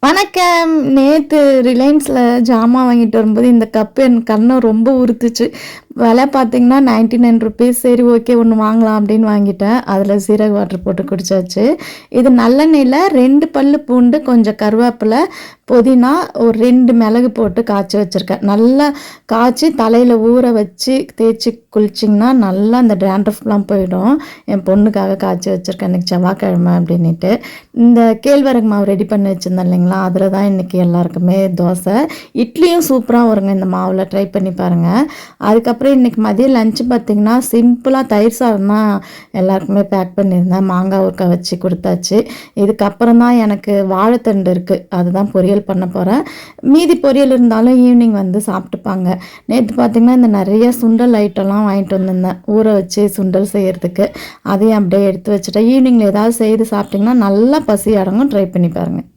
வணக்கம். நேத்து ரிலையன்ஸ்ல ஜாமான் வாங்கிட்டு வரும்போது இந்த கப்பு என் கண்ண ரொம்ப உறுத்துச்சு. விலை பார்த்தீங்கன்னா ₹99. சரி ஓகே ஒண்ணு வாங்கலாம் அப்படின்னு வாங்கிட்டேன். அதில சீரக வாட்டர் போட்டு குடிச்சாச்சு. இது நல்லெண்ணெயில 2 பல்லு பூண்டு, கொஞ்சம் கருவேப்பில, புதினா, ஒரு 2 மிளகு போட்டு காய்ச்சி வச்சிருக்கேன். நல்லா காய்ச்சி தலையில ஊற வச்சு தேய்ச்சி குளிச்சிங்கன்னா நல்லா அந்த டேண்ட்ரஃப்லாம் போயிடும். என் பொண்ணுக்காக காய்ச்சி வச்சிருக்கேன். இன்னைக்கு செவ்வாய்க்கிழமை அப்படின்னுட்டு. இந்த கேழ்வரகு மாவு ரெடி பண்ணி வச்சிருந்தேன் இல்லைங்களா, அதில் தான் இன்றைக்கி எல்லாருக்குமே தோசை. இட்லியும் சூப்பராக வருங்க இந்த மாவில், ட்ரை பண்ணி பாருங்கள். அதுக்கப்புறம் இன்றைக்கி மதியம் லஞ்சு பார்த்திங்கன்னா சிம்பிளாக தயிர் சாதம் தான் எல்லாருக்குமே பேக் பண்ணியிருந்தேன். மாங்காய் ஊறுகாய் வச்சு கொடுத்தாச்சு. இதுக்கப்புறம் தான் எனக்கு வாழைத்தண்டு இருக்குது, அதுதான் பொரியல் பண்ண போகிறேன். மீதி பொரியல் இருந்தாலும் ஈவினிங் வந்து சாப்பிட்டுப்பாங்க. நேற்று பார்த்திங்கன்னா இந்த நிறைய சுண்டல் ஐட்டம்லாம் வாங்கிட்டு வந்திருந்தேன் ஊற வச்சு சுண்டல் செய்கிறதுக்கு. அதையும் அப்படியே எடுத்து வச்சுட்டேன். ஈவினிங்கில் ஏதாவது செய்து சாப்பிட்டிங்கன்னா நல்லா பசி அடங்கும். ட்ரை பண்ணி பாருங்கள்.